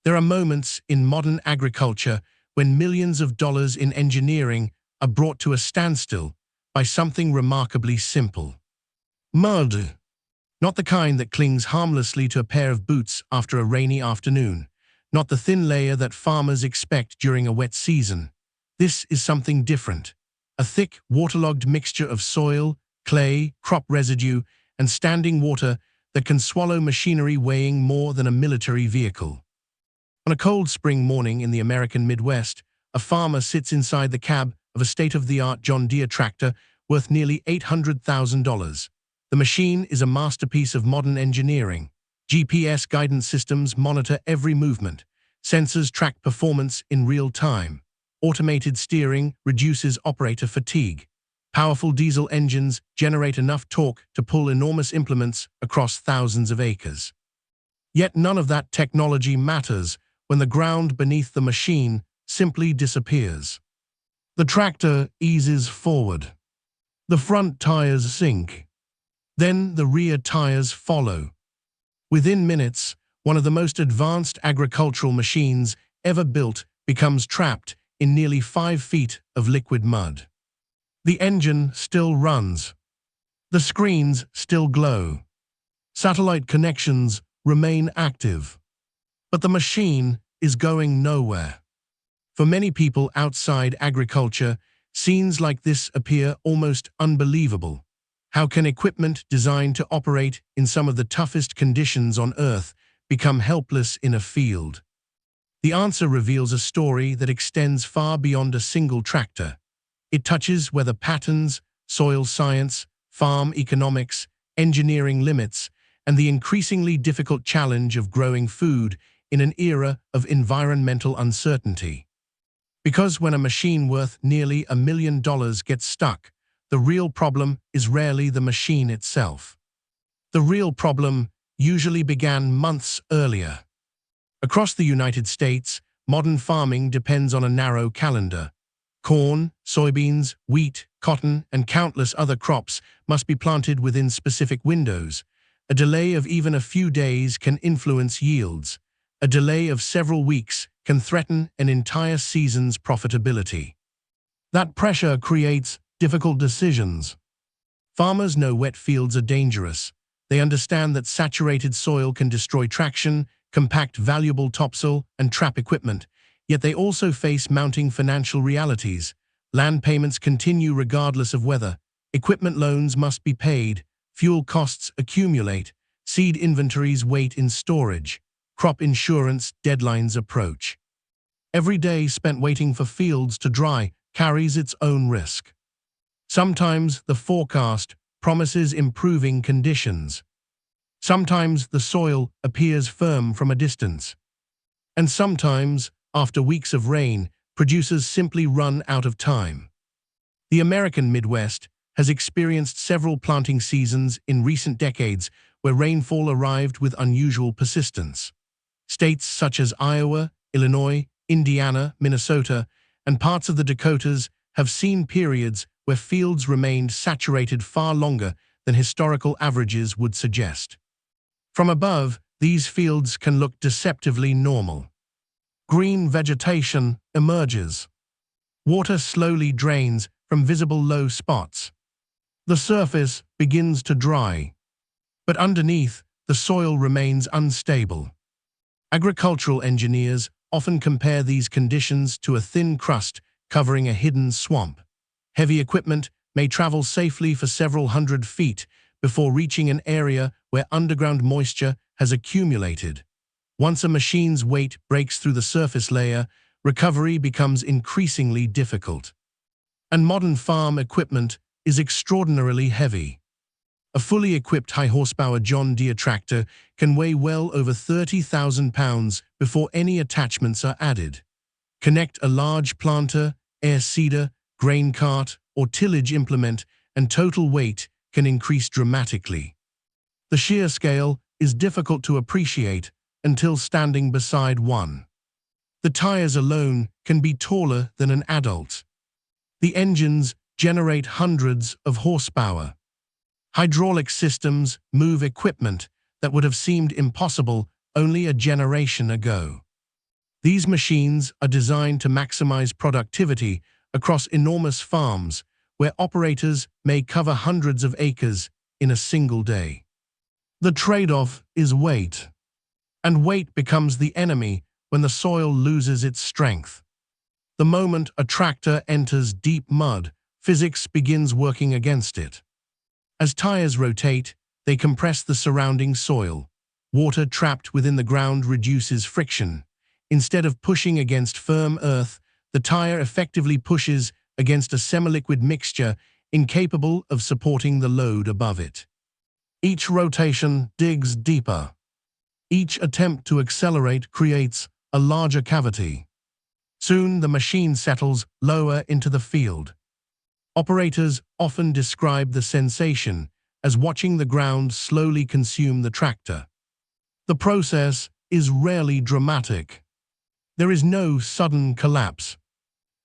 There are moments in modern agriculture when millions of dollars in engineering are brought to a standstill by something remarkably simple. Mud. Not the kind that clings harmlessly to a pair of boots after a rainy afternoon. Not the thin layer that farmers expect during a wet season. This is something different. A thick, waterlogged mixture of soil, clay, crop residue, and standing water that can swallow machinery weighing more than a military vehicle. On a cold spring morning in the American Midwest, a farmer sits inside the cab of a state-of-the-art John Deere tractor worth nearly $800,000. The machine is a masterpiece of modern engineering. GPS guidance systems monitor every movement. Sensors track performance in real time. Automated steering reduces operator fatigue. Powerful diesel engines generate enough torque to pull enormous implements across thousands of acres. Yet none of that technology matters when the ground beneath the machine simply disappears. The tractor eases forward. The front tires sink. Then the rear tires follow. Within minutes, one of the most advanced agricultural machines ever built becomes trapped in nearly 5 feet of liquid mud. The engine still runs. The screens still glow. Satellite connections remain active. But the machine is going nowhere. For many people outside agriculture, scenes like this appear almost unbelievable. How can equipment designed to operate in some of the toughest conditions on Earth become helpless in a field? The answer reveals a story that extends far beyond a single tractor. It touches weather patterns, soil science, farm economics, engineering limits, and the increasingly difficult challenge of growing food in an era of environmental uncertainty. Because when a machine worth nearly $1 million gets stuck, the real problem is rarely the machine itself. The real problem usually began months earlier. Across the United States, modern farming depends on a narrow calendar. Corn, soybeans, wheat, cotton, and countless other crops must be planted within specific windows. A delay of even a few days can influence yields. A delay of several weeks can threaten an entire season's profitability. That pressure creates difficult decisions. Farmers know wet fields are dangerous. They understand that saturated soil can destroy traction, compact valuable topsoil, and trap equipment. Yet they also face mounting financial realities. Land payments continue regardless of weather. Equipment loans must be paid. Fuel costs accumulate. Seed inventories wait in storage. Crop insurance deadlines approach. Every day spent waiting for fields to dry carries its own risk. Sometimes the forecast promises improving conditions. Sometimes the soil appears firm from a distance. And sometimes, after weeks of rain, producers simply run out of time. The American Midwest has experienced several planting seasons in recent decades where rainfall arrived with unusual persistence. States such as Iowa, Illinois, Indiana, Minnesota, and parts of the Dakotas have seen periods where fields remained saturated far longer than historical averages would suggest. From above, these fields can look deceptively normal. Green vegetation emerges. Water slowly drains from visible low spots. The surface begins to dry. But underneath, the soil remains unstable. Agricultural engineers often compare these conditions to a thin crust covering a hidden swamp. Heavy equipment may travel safely for several hundred feet before reaching an area where underground moisture has accumulated. Once a machine's weight breaks through the surface layer, recovery becomes increasingly difficult. And modern farm equipment is extraordinarily heavy. A fully equipped high-horsepower John Deere tractor can weigh well over 30,000 pounds before any attachments are added. Connect a large planter, air seeder, grain cart, or tillage implement, and total weight can increase dramatically. The sheer scale is difficult to appreciate until standing beside one. The tires alone can be taller than an adult. The engines generate hundreds of horsepower. Hydraulic systems move equipment that would have seemed impossible only a generation ago. These machines are designed to maximize productivity across enormous farms where operators may cover hundreds of acres in a single day. The trade-off is weight, and weight becomes the enemy when the soil loses its strength. The moment a tractor enters deep mud, physics begins working against it. As tires rotate, they compress the surrounding soil. Water trapped within the ground reduces friction. Instead of pushing against firm earth, the tire effectively pushes against a semi-liquid mixture incapable of supporting the load above it. Each rotation digs deeper. Each attempt to accelerate creates a larger cavity. Soon the machine settles lower into the field. Operators often describe the sensation as watching the ground slowly consume the tractor. The process is rarely dramatic. There is no sudden collapse,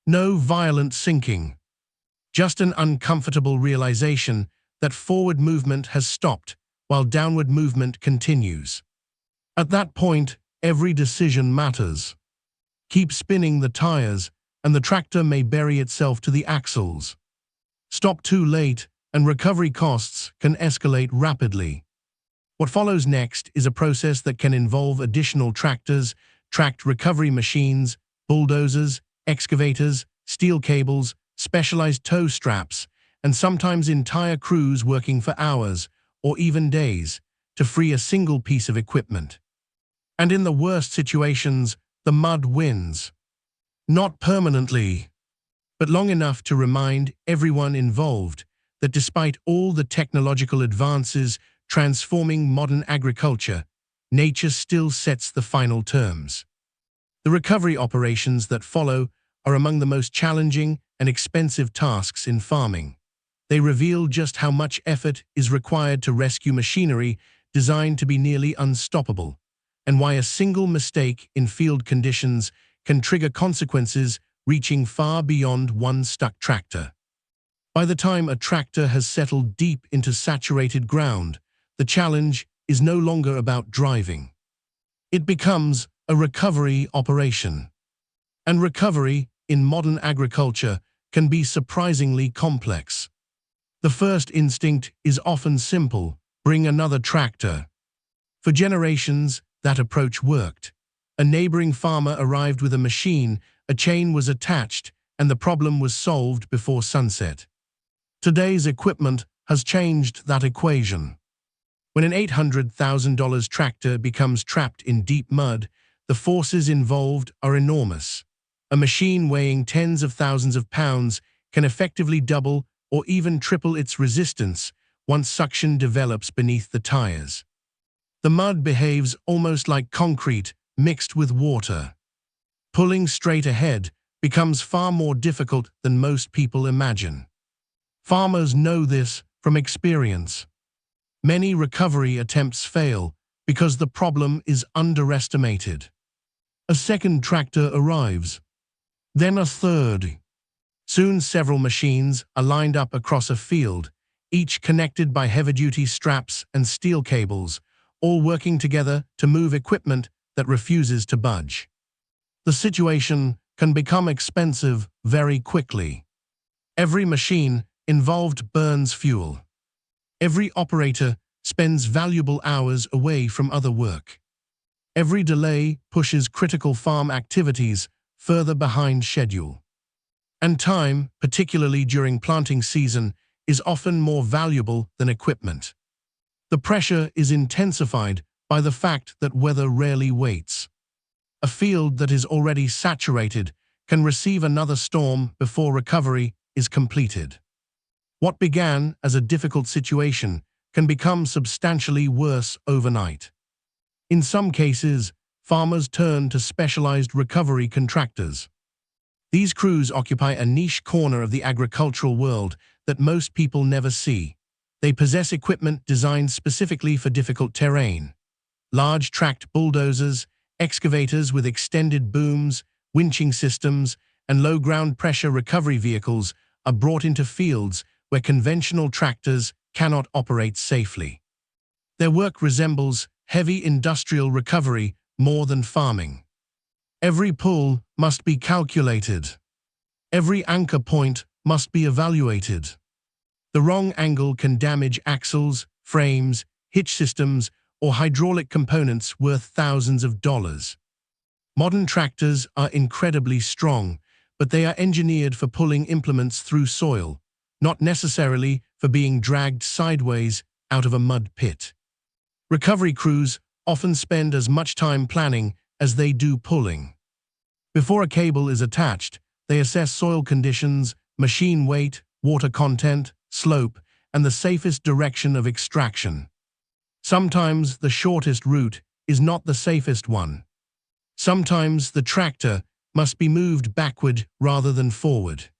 no violent sinking, just an uncomfortable realization that forward movement has stopped while downward movement continues. At that point, every decision matters. Keep spinning the tires, and the tractor may bury itself to the axles. Stop too late, and recovery costs can escalate rapidly. What follows next is a process that can involve additional tractors, tracked recovery machines, bulldozers, excavators, steel cables, specialized tow straps, and sometimes entire crews working for hours or even days to free a single piece of equipment. And in the worst situations, the mud wins. Not permanently, but long enough to remind everyone involved that despite all the technological advances transforming modern agriculture, nature still sets the final terms. The recovery operations that follow are among the most challenging and expensive tasks in farming. They reveal just how much effort is required to rescue machinery designed to be nearly unstoppable, and why a single mistake in field conditions can trigger consequences reaching far beyond one stuck tractor. By the time a tractor has settled deep into saturated ground, the challenge is no longer about driving. It becomes a recovery operation. And recovery in modern agriculture can be surprisingly complex. The first instinct is often simple: bring another tractor. For generations, that approach worked. A neighboring farmer arrived with a machine, a chain was attached, and the problem was solved before sunset. Today's equipment has changed that equation. When an $800,000 tractor becomes trapped in deep mud, the forces involved are enormous. A machine weighing tens of thousands of pounds can effectively double or even triple its resistance once suction develops beneath the tires. The mud behaves almost like concrete mixed with water. Pulling straight ahead becomes far more difficult than most people imagine. Farmers know this from experience. Many recovery attempts fail because the problem is underestimated. A second tractor arrives, then a third. Soon several machines are lined up across a field, each connected by heavy-duty straps and steel cables, all working together to move equipment that refuses to budge. The situation can become expensive very quickly. Every machine involved burns fuel. Every operator spends valuable hours away from other work. Every delay pushes critical farm activities further behind schedule. And time, particularly during planting season, is often more valuable than equipment. The pressure is intensified by the fact that weather rarely waits. A field that is already saturated can receive another storm before recovery is completed. What began as a difficult situation can become substantially worse overnight. In some cases, farmers turn to specialized recovery contractors. These crews occupy a niche corner of the agricultural world that most people never see. They possess equipment designed specifically for difficult terrain. Large tracked bulldozers, excavators with extended booms, winching systems, and low ground pressure recovery vehicles are brought into fields where conventional tractors cannot operate safely. Their work resembles heavy industrial recovery more than farming. Every pull must be calculated. Every anchor point must be evaluated. The wrong angle can damage axles, frames, hitch systems, or hydraulic components worth thousands of dollars. Modern tractors are incredibly strong, but they are engineered for pulling implements through soil, not necessarily for being dragged sideways out of a mud pit. Recovery crews often spend as much time planning as they do pulling. Before a cable is attached, they assess soil conditions, machine weight, water content, slope, and the safest direction of extraction. Sometimes the shortest route is not the safest one. Sometimes the tractor must be moved backward rather than forward.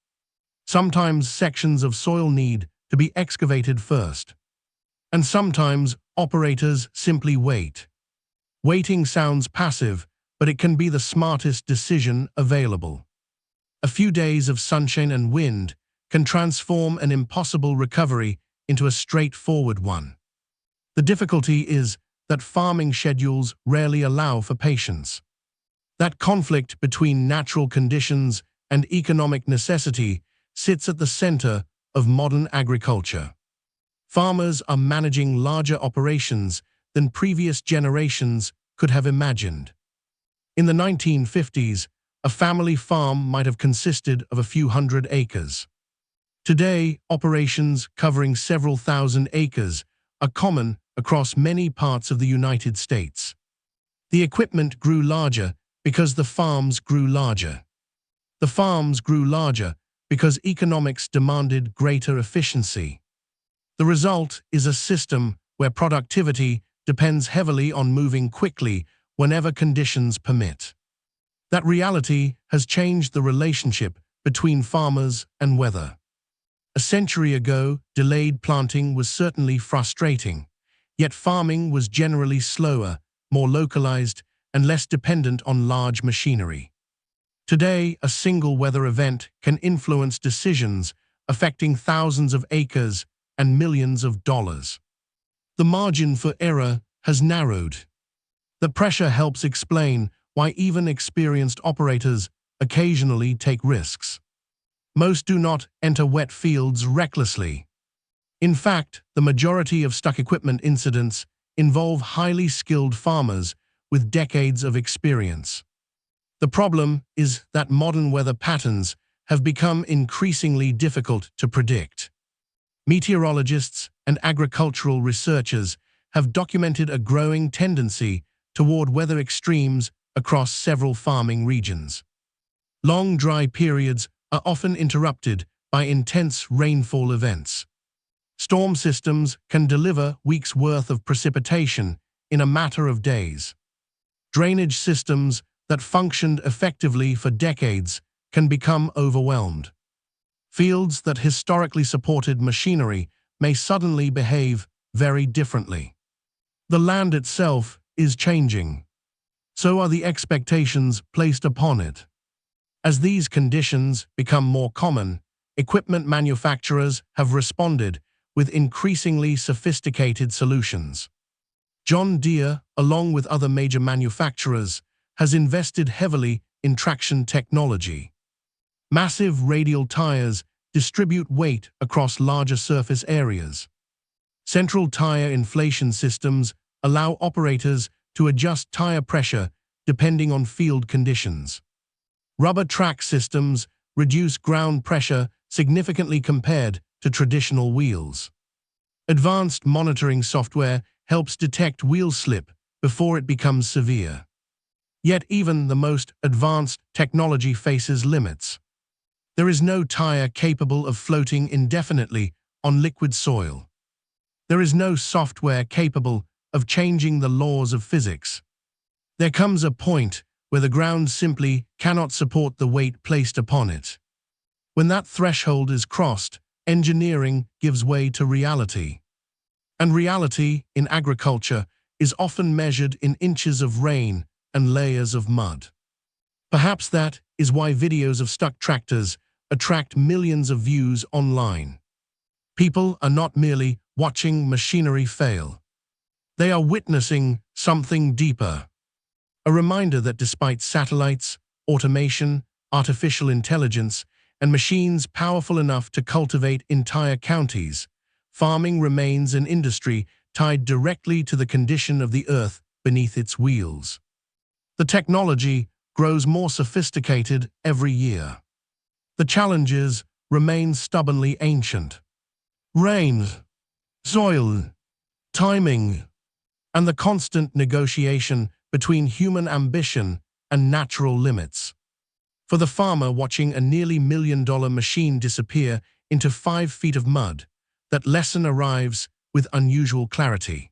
Sometimes sections of soil need to be excavated first. And sometimes operators simply wait. Waiting sounds passive, but it can be the smartest decision available. A few days of sunshine and wind can transform an impossible recovery into a straightforward one. The difficulty is that farming schedules rarely allow for patience. That conflict between natural conditions and economic necessity sits at the center of modern agriculture. Farmers are managing larger operations than previous generations could have imagined. In the 1950s, a family farm might have consisted of a few hundred acres. Today, operations covering several thousand acres are common across many parts of the United States. The equipment grew larger because the farms grew larger. The farms grew larger because economics demanded greater efficiency. The result is a system where productivity depends heavily on moving quickly whenever conditions permit. That reality has changed the relationship between farmers and weather. A century ago, delayed planting was certainly frustrating, yet farming was generally slower, more localized, and less dependent on large machinery. Today, a single weather event can influence decisions affecting thousands of acres and millions of dollars. The margin for error has narrowed. The pressure helps explain why even experienced operators occasionally take risks. Most do not enter wet fields recklessly. In fact, the majority of stuck equipment incidents involve highly skilled farmers with decades of experience. The problem is that modern weather patterns have become increasingly difficult to predict. Meteorologists and agricultural researchers have documented a growing tendency toward weather extremes across several farming regions. Long dry periods are often interrupted by intense rainfall events. Storm systems can deliver weeks' worth of precipitation in a matter of days. Drainage systems that functioned effectively for decades can become overwhelmed. Fields that historically supported machinery may suddenly behave very differently. The land itself is changing. So are the expectations placed upon it. As these conditions become more common, equipment manufacturers have responded with increasingly sophisticated solutions. John Deere, along with other major manufacturers, has invested heavily in traction technology. Massive radial tires distribute weight across larger surface areas. Central tire inflation systems allow operators to adjust tire pressure depending on field conditions. Rubber track systems reduce ground pressure significantly compared to traditional wheels. Advanced monitoring software helps detect wheel slip before it becomes severe. Yet even the most advanced technology faces limits. There is no tire capable of floating indefinitely on liquid soil. There is no software capable of changing the laws of physics. There comes a point where the ground simply cannot support the weight placed upon it. When that threshold is crossed, engineering gives way to reality. And reality, in agriculture, is often measured in inches of rain and layers of mud. Perhaps that is why videos of stuck tractors attract millions of views online. People are not merely watching machinery fail. They are witnessing something deeper. A reminder that despite satellites, automation, artificial intelligence, and machines powerful enough to cultivate entire counties, farming remains an industry tied directly to the condition of the earth beneath its wheels. The technology grows more sophisticated every year. The challenges remain stubbornly ancient. Rain, soil, timing, and the constant negotiation between human ambition and natural limits. For the farmer watching a nearly $1 million machine disappear into 5 feet of mud, that lesson arrives with unusual clarity.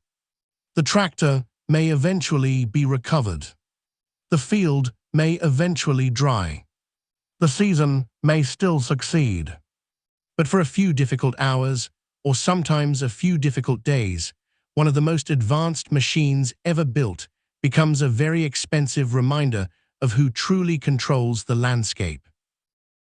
The tractor may eventually be recovered. The field may eventually dry. The season may still succeed. But for a few difficult hours, or sometimes a few difficult days, one of the most advanced machines ever built becomes a very expensive reminder of who truly controls the landscape.